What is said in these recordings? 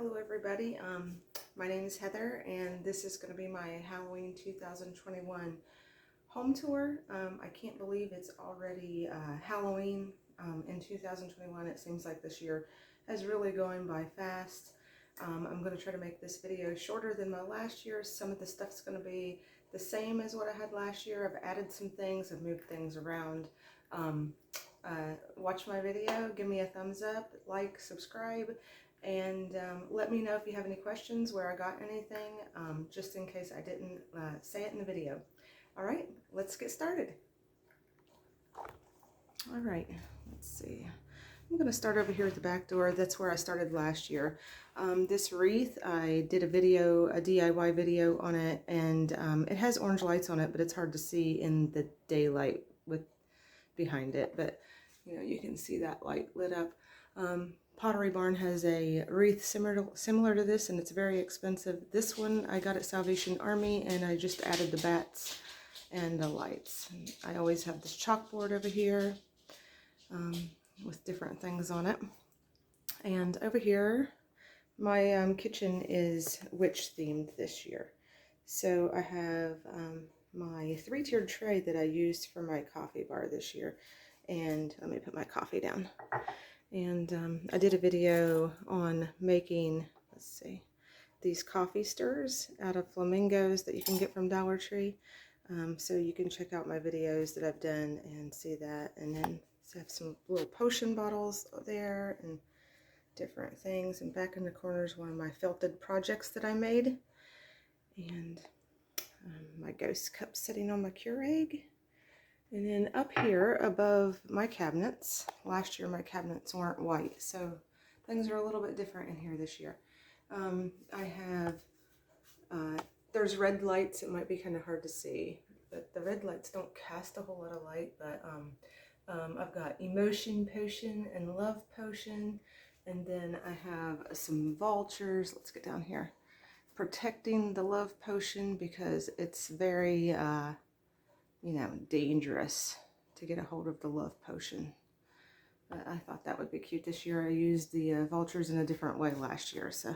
Hello everybody, my name is Heather and this is going to be my Halloween 2021 home tour. I can't believe it's already Halloween in 2021. It seems like this year has really gone by fast. I'm going to try to make this video shorter than my last year. Some of the stuff's going to be the same as what I had last year. I've added some things, I've moved things around. Watch my video, give me a thumbs up, like, subscribe, and let me know if you have any questions, where I got anything, just in case I didn't say it in the video. All right, let's get started. All right, let's see. I'm going to start over here at the back door. That's where I started last year. This wreath, I did a video, a DIY video on it, and it has orange lights on it, but it's hard to see in the daylight with behind it, but you know, you can see that light lit up. Pottery Barn has a wreath similar to this, and it's very expensive. This one I got at Salvation Army, and I just added the bats and the lights. I always have this chalkboard over here with different things on it. And over here, my kitchen is witch themed this year. So I have my 3-tiered tray that I used for my coffee bar this year. And let me put my coffee down. And I did a video on making, let's see, these coffee stirs out of flamingos that you can get from Dollar Tree. So you can check out my videos that I've done and see that. And then I have some little potion bottles there and different things. And back in the corner is one of my felted projects that I made. And my ghost cup sitting on my Keurig. And then up here above my cabinets, last year my cabinets weren't white, so things are a little bit different in here this year. I have, there's red lights. It might be kind of hard to see, but the red lights don't cast a whole lot of light, but I've got Emotion Potion and Love Potion, and then I have some vultures. Let's get down here. Protecting the Love Potion because it's very, you know, dangerous to get a hold of the Love Potion. But I thought that would be cute this year. I used the vultures in a different way last year. So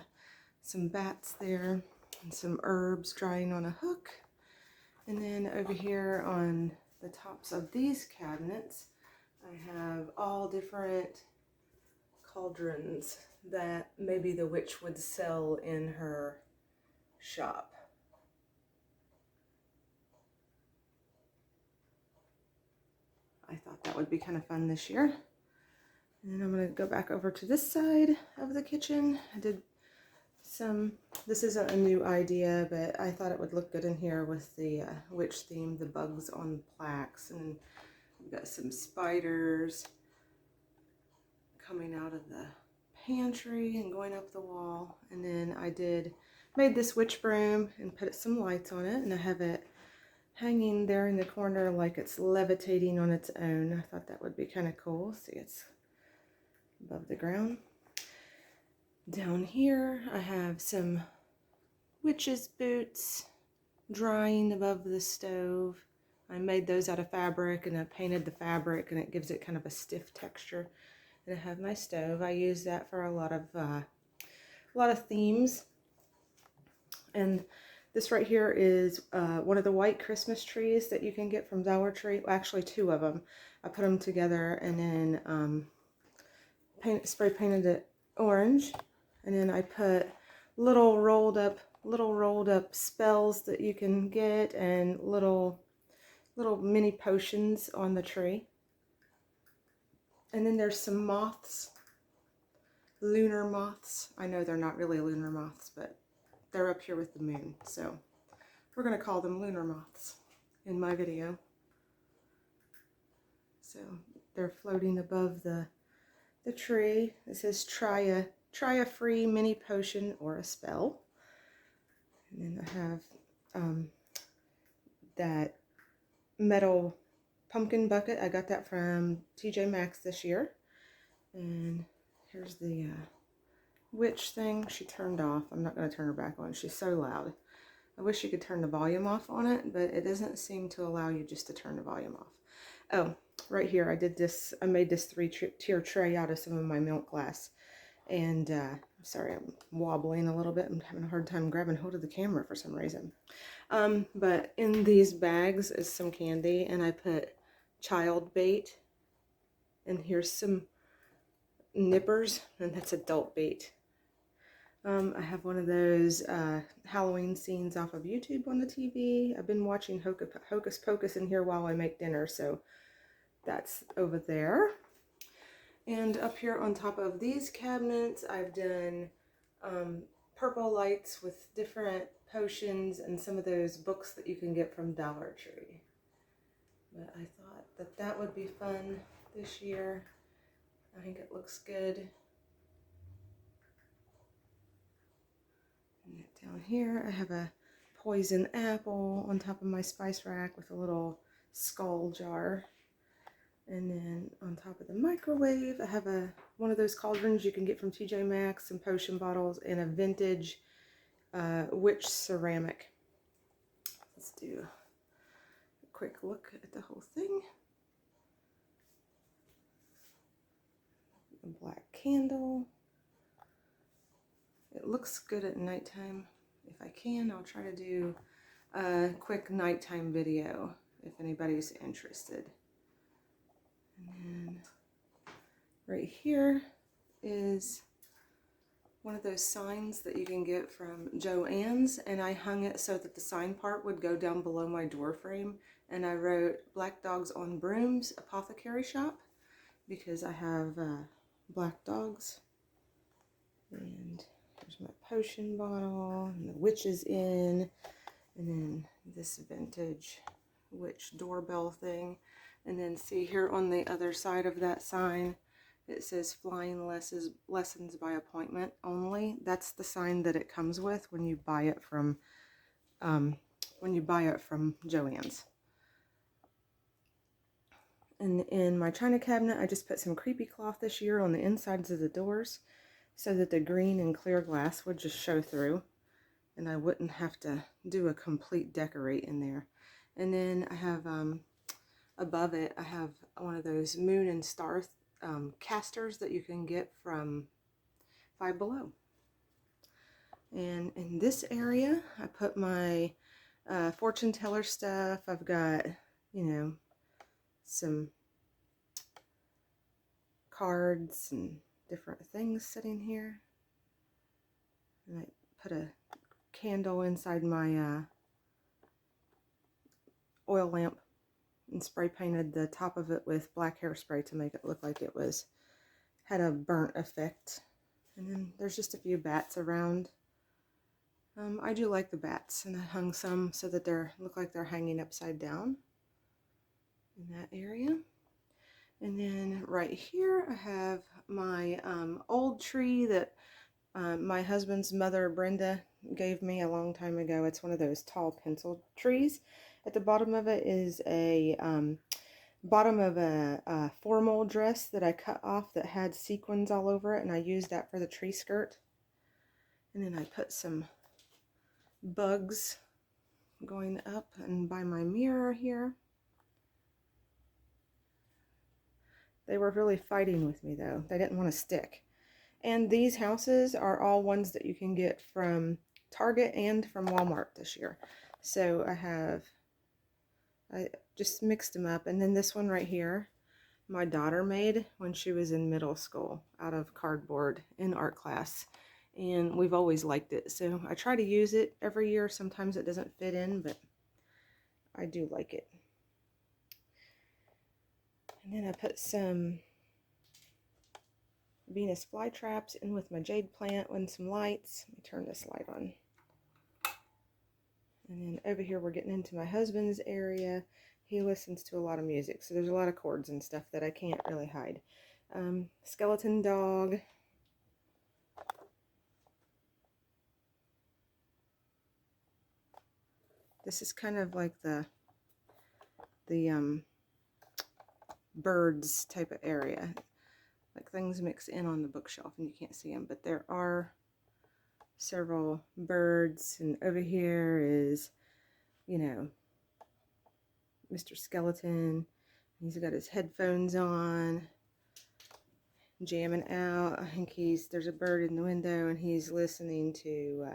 some bats there and some herbs drying on a hook. And then over here on the tops of these cabinets, I have all different cauldrons that maybe the witch would sell in her shop. I thought that would be kind of fun this year. And then I'm going to go back over to this side of the kitchen. I did some, this isn't a new idea, but I thought it would look good in here with the witch theme, the bugs on plaques. And I've got some spiders coming out of the pantry and going up the wall. And then I made this witch broom and put some lights on it, and I have it hanging there in the corner like it's levitating on its own. I thought that would be kind of cool. See, it's above the ground. Down here I have some witch's boots drying above the stove. I made those out of fabric, and I painted the fabric, and it gives it kind of a stiff texture. And I have my stove. I use that for a lot of themes. And this right here is one of the white Christmas trees that you can get from Dollar Tree. Well, actually 2 of them. I put them together and then spray painted it orange. And then I put little rolled up spells that you can get, and little mini potions on the tree. And then there's some moths, lunar moths. I know they're not really lunar moths, but they're up here with the moon, so we're going to call them lunar moths in my video. So they're floating above the tree. It says try a free mini potion or a spell. And then I have that metal pumpkin bucket. I got that from TJ Maxx this year. And here's the witch thing. She turned off. I'm not going to turn her back on. She's so loud. I wish you could turn the volume off on it, but it doesn't seem to allow you just to turn the volume off. Oh, right here I made this 3-tier tray out of some of my milk glass, And sorry, I'm wobbling a little bit. I'm having a hard time grabbing hold of the camera for some reason. But in these bags is some candy, and I put child bait. And here's some nippers, and that's adult bait. I have one of those Halloween scenes off of YouTube on the TV. I've been watching Hocus Pocus in here while I make dinner, so that's over there. And up here on top of these cabinets, I've done purple lights with different potions and some of those books that you can get from Dollar Tree. But I thought that that would be fun this year. I think it looks good. And down here, I have a poison apple on top of my spice rack with a little skull jar. And then on top of the microwave, I have one of those cauldrons you can get from TJ Maxx, some potion bottles, and a vintage witch ceramic. Let's do a quick look at the whole thing. A black candle. It looks good at nighttime. If I can, I'll try to do a quick nighttime video if anybody's interested. And then right here is one of those signs that you can get from Joann's, and I hung it so that the sign part would go down below my door frame, and I wrote Black Dogs on Broom's Apothecary Shop because I have black dogs. And here's my potion bottle, and the witch's inn, and then this vintage witch doorbell thing. And then see here on the other side of that sign, it says flying lessons by appointment only. That's the sign that it comes with when you buy it from Joann's. And in my china cabinet, I just put some creepy cloth this year on the insides of the doors so that the green and clear glass would just show through, and I wouldn't have to do a complete decorate in there. And then I have above it, I have one of those moon and star casters that you can get from Five Below. And in this area, I put my fortune teller stuff. I've got, you know, some cards and different things sitting here. And I put a candle inside my oil lamp and spray painted the top of it with black hairspray to make it look like it had a burnt effect. And then there's just a few bats around. I do like the bats, and I hung some so that they look like they're hanging upside down in that area. And then right here I have my old tree that my husband's mother, Brenda, gave me a long time ago. It's one of those tall pencil trees. At the bottom of it is a bottom of a formal dress that I cut off that had sequins all over it, and I used that for the tree skirt. And then I put some bugs going up and by my mirror here. They were really fighting with me though. They didn't want to stick. And these houses are all ones that you can get from Target and from Walmart this year. So I just mixed them up. And then this one right here, my daughter made when she was in middle school out of cardboard in art class. And we've always liked it. So I try to use it every year. Sometimes it doesn't fit in, but I do like it. And then I put some Venus flytraps in with my jade plant and some lights. Let me turn this light on. And then over here we're getting into my husband's area. He listens to a lot of music, so there's a lot of chords and stuff that I can't really hide. Skeleton dog. This is kind of like the birds type of area. Like things mix in on the bookshelf and you can't see them, but there are several birds. And over here is, you know, Mr. Skeleton. He's got his headphones on. jamming out. I think there's a bird in the window and he's listening to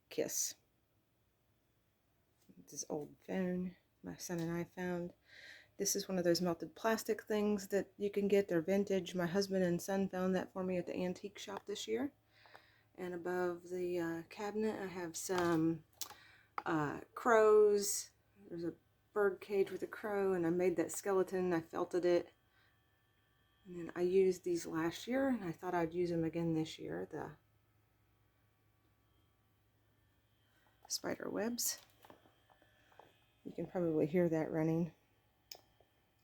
Kiss. It's his old phone my son and I found. This is one of those melted plastic things that you can get. They're vintage. My husband and son found that for me at the antique shop this year. And above the cabinet I have some crows. There's a bird cage with a crow, and I made that skeleton. I felted it. And then I used these last year, and I thought I'd use them again this year. The spider webs. You can probably hear that running.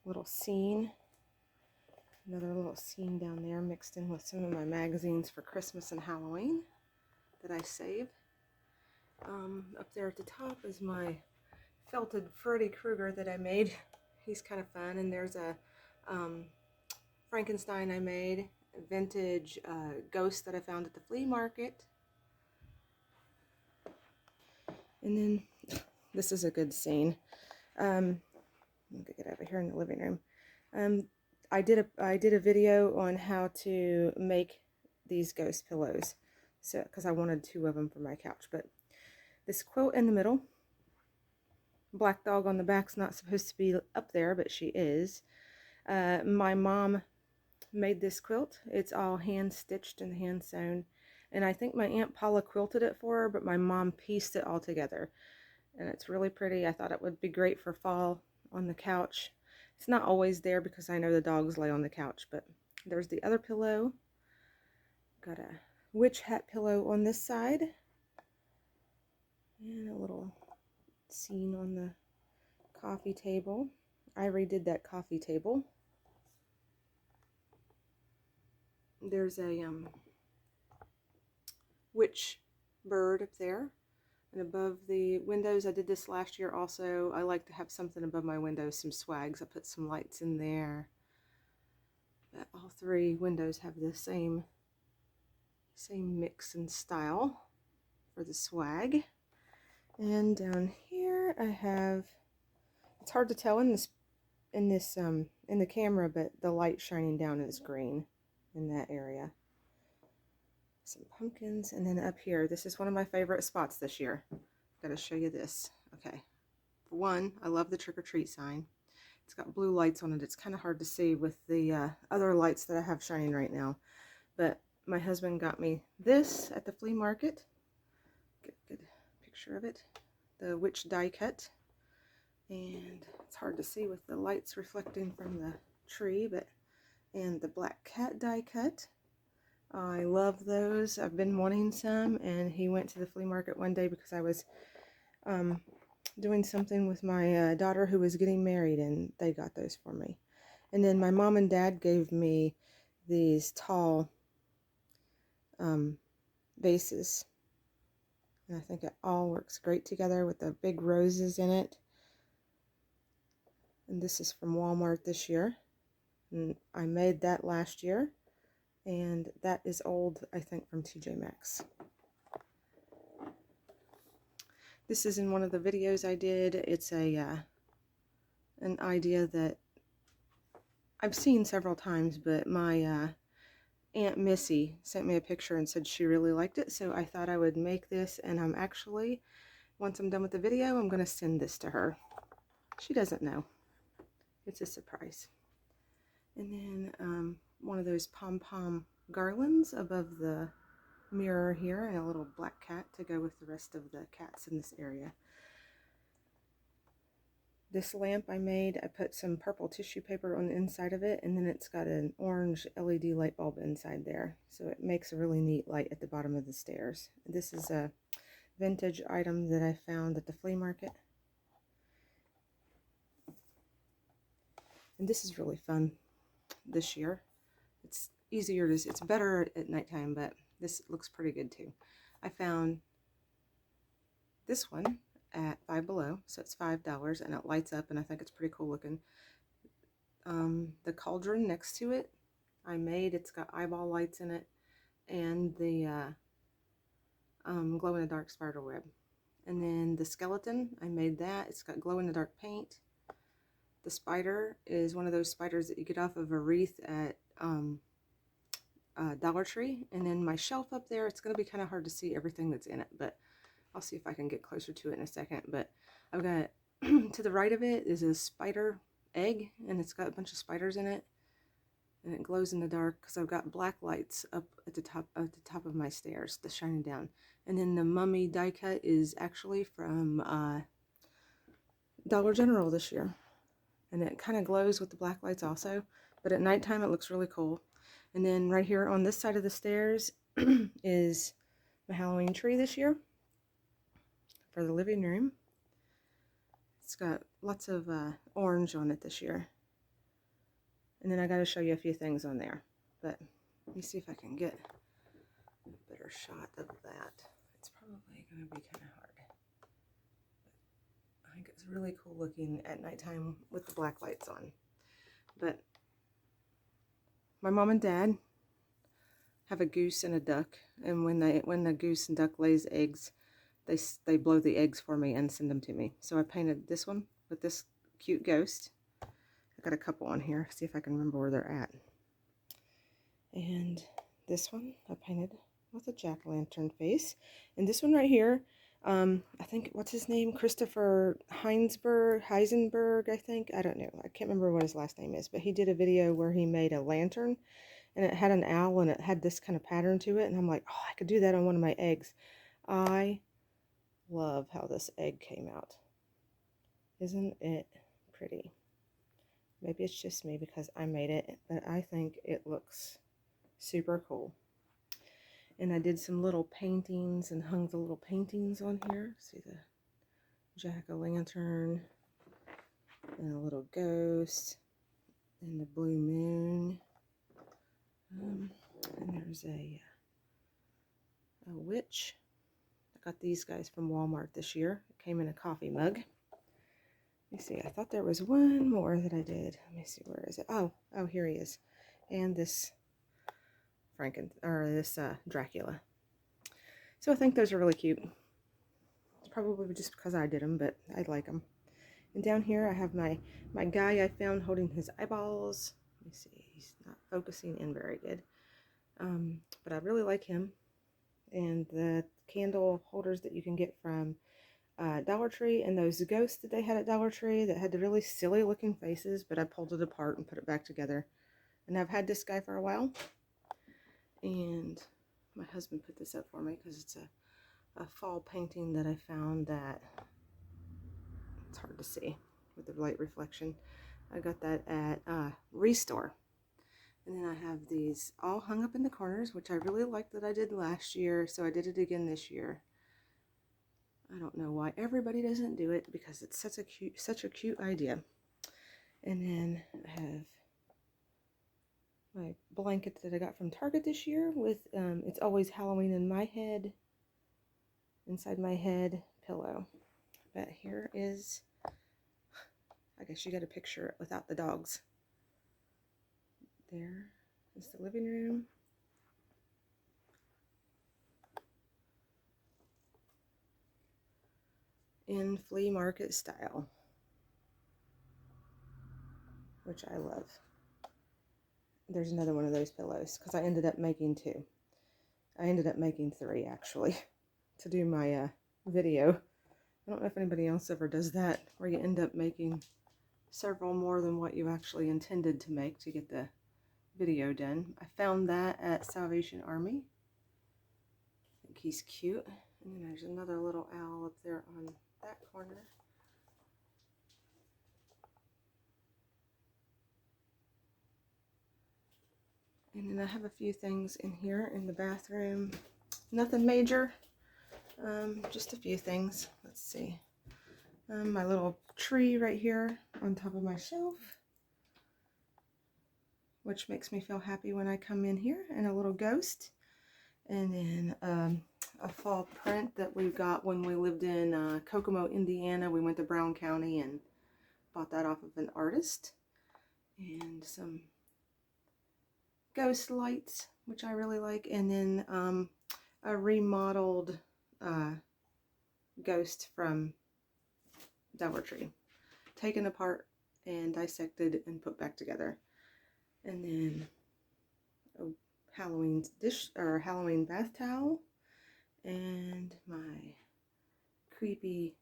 Little scene. Another little scene down there mixed in with some of my magazines for Christmas and Halloween that I save. Up there at the top is my felted Freddy Krueger that I made. He's kind of fun. And there's a Frankenstein I made, a vintage ghost that I found at the flea market. And then this is a good scene. I'm gonna get over here in the living room. I did a video on how to make these ghost pillows, so because I wanted 2 of them for my couch. But this quilt in the middle, black dog on the back's not supposed to be up there, but she is. My mom made this quilt. It's all hand stitched and hand sewn, and I think my Aunt Paula quilted it for her, but my mom pieced it all together, and it's really pretty. I thought it would be great for fall on the couch. It's not always there because I know the dogs lay on the couch, but there's the other pillow. Got a witch hat pillow on this side, and a little scene on the coffee table. I redid that coffee table. There's a witch bird up there, and above the windows, I did this last year also. I like to have something above my windows, some swags. I put some lights in there. But all 3 windows have the same mix and style for the swag. And down here I have, it's hard to tell in the camera, but the light shining down is green in that area. Some pumpkins, and then up here, this is one of my favorite spots this year. I've got to show you this. Okay, for one, I love the trick-or-treat sign. It's got blue lights on it. It's kind of hard to see with the other lights that I have shining right now, but my husband got me this at the flea market. Get a good picture of it. The witch die cut, and it's hard to see with the lights reflecting from the tree, but and the black cat die cut. I love those. I've been wanting some, and he went to the flea market one day because I was doing something with my daughter who was getting married, and they got those for me. And then my mom and dad gave me these tall vases, and I think it all works great together with the big roses in it. And this is from Walmart this year, and I made that last year. And that is old, I think, from TJ Maxx. This is in one of the videos I did. It's an idea that I've seen several times, but my Aunt Missy sent me a picture and said she really liked it, so I thought I would make this, and I'm actually, once I'm done with the video, I'm going to send this to her. She doesn't know. It's a surprise. And then one of those pom-pom garlands above the mirror here, and a little black cat to go with the rest of the cats in this area. This lamp I made, I put some purple tissue paper on the inside of it, and then it's got an orange LED light bulb inside there, so it makes a really neat light at the bottom of the stairs. This is a vintage item that I found at the flea market. And this is really fun this year. It's easier to, it's better at nighttime, but this looks pretty good too. I found this one at Five Below, so it's $5, and it lights up, and I think it's pretty cool looking. The cauldron next to it, I made. It's got eyeball lights in it, and the glow-in-the-dark spider web. And then the skeleton, I made that. It's got glow-in-the-dark paint. The spider is one of those spiders that you get off of a wreath at Dollar Tree. And then my shelf up there, it's going to be kind of hard to see everything that's in it, but I'll see if I can get closer to it in a second. But I've got, to the right of it is a spider egg, and it's got a bunch of spiders in it, and it glows in the dark because I've got black lights up at the top of my stairs that's shining down. And then the mummy die cut is actually from Dollar General this year, and it kind of glows with the black lights also, but at nighttime it looks really cool. And then right here on this side of the stairs is my Halloween tree this year for the living room. It's got lots of orange on it this year. And then I got to show you a few things on there, but let me see if I can get a better shot of that. It's probably going to be kind of hard. I think it's really cool looking at nighttime with the black lights on. But my mom and dad have a goose and a duck, and when the goose and duck lays eggs, they blow the eggs for me and send them to me. So I painted this one with this cute ghost. I got a couple on here. See if I can remember where they're at. And this one I painted with a jack-o'-lantern face. And this one right here, I think, what's his name? Christopher Heisenberg, I think. I don't know. I can't remember what his last name is, but he did a video where he made a lantern, and it had an owl, and it had this kind of pattern to it. And I'm like, oh, I could do that on one of my eggs. I love how this egg came out. Isn't it pretty? Maybe it's just me because I made it, but I think it looks super cool. And I did some little paintings and hung the little paintings on here. See the jack-o'-lantern and a little ghost and the blue moon. And there's a witch. I got these guys from Walmart this year. It came in a coffee mug. Let me see. I thought there was one more that I did. Let me see. Where is it? Oh, here he is. And this Dracula. So I think those are really cute. It's probably just because I did them, but I like them. And down here I have my guy I found holding his eyeballs. Let me see. He's not focusing in very good. But I really like him. And the candle holders that you can get from Dollar Tree, and those ghosts that they had at Dollar Tree that had the really silly looking faces, but I pulled it apart and put it back together. And I've had this guy for a while, and my husband put this up for me because it's a fall painting that I found that it's hard to see with the light reflection. I got that at Restore. And then I have these all hung up in the corners, which I really liked that I did last year, so I did it again this year. I don't know why everybody doesn't do it, because it's such a cute idea. And then I have my blanket that I got from Target this year with It's Always Halloween in My Head, inside my head pillow. But here is, I guess you got a picture without the dogs. There is the living room. In flea market style, which I love. There's another one of those pillows because I ended up making two. I ended up making three actually to do my video. I don't know if anybody else ever does that, where you end up making several more than what you actually intended to make to get the video done. I found that at Salvation Army. I think he's cute. And then there's another little owl up there on that corner. And then I have a few things in here in the bathroom. Nothing major, just a few things. Let's see. My little tree right here on top of my shelf, which makes me feel happy when I come in here, and a little ghost. And then a fall print that we got when we lived in Kokomo, Indiana. We went to Brown County and bought that off of an artist. And some ghost lights, which I really like. And then a remodeled ghost from Dollar Tree, taken apart and dissected and put back together. And then a Halloween dish or Halloween bath towel, and my creepy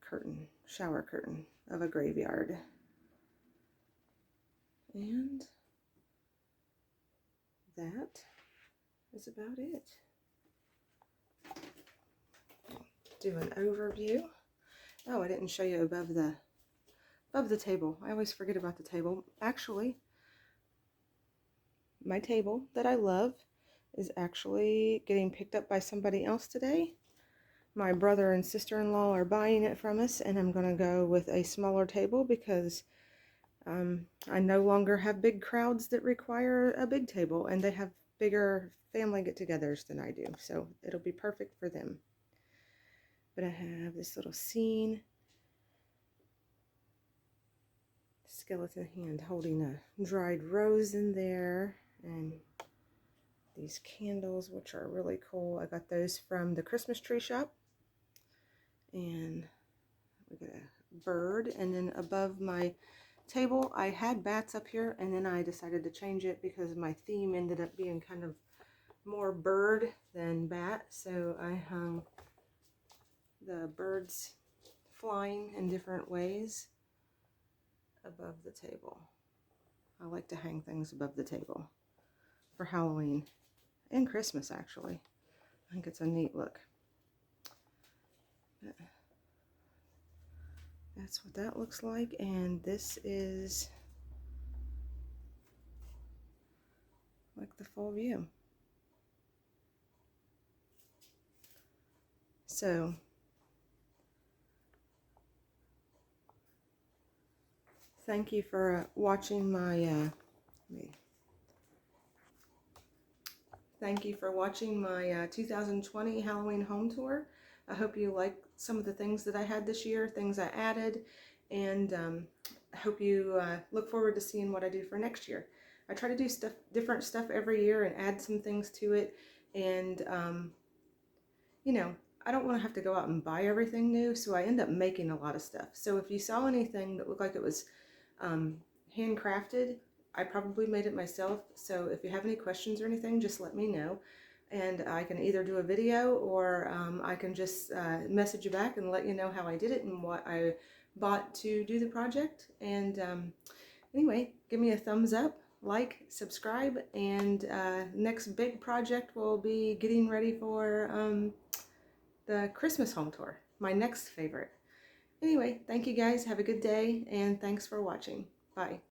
curtain, shower curtain of a graveyard. And that is about it. Do an overview. Oh, I didn't show you above the table. I always forget about the table. Actually, my table that I love is actually getting picked up by somebody else today. My brother and sister-in-law are buying it from us, and I'm going to go with a smaller table because I no longer have big crowds that require a big table, and they have bigger family get-togethers than I do, so it'll be perfect for them. But I have this little scene, skeleton hand holding a dried rose in there, and these candles, which are really cool. I got those from the Christmas tree shop. And we got a bird, and then above my table I had bats up here, and then I decided to change it because my theme ended up being kind of more bird than bat, so I hung the birds flying in different ways above the table. I like to hang things above the table for Halloween and Christmas, actually. I think it's a neat look. But that's what that looks like, and this is like the full view. So thank you for watching my 2020 Halloween home tour. I hope you like some of the things that I had this year, things I added, and I hope you look forward to seeing what I do for next year. I try to do different stuff every year and add some things to it, and you know, I don't want to have to go out and buy everything new, so I end up making a lot of stuff. So if you saw anything that looked like it was handcrafted, I probably made it myself. So if you have any questions or anything, just let me know. And I can either do a video, or I can just message you back and let you know how I did it and what I bought to do the project. And anyway, give me a thumbs up, like, subscribe, and next big project will be getting ready for the Christmas home tour, my next favorite. Anyway, thank you guys. Have a good day, and thanks for watching. Bye.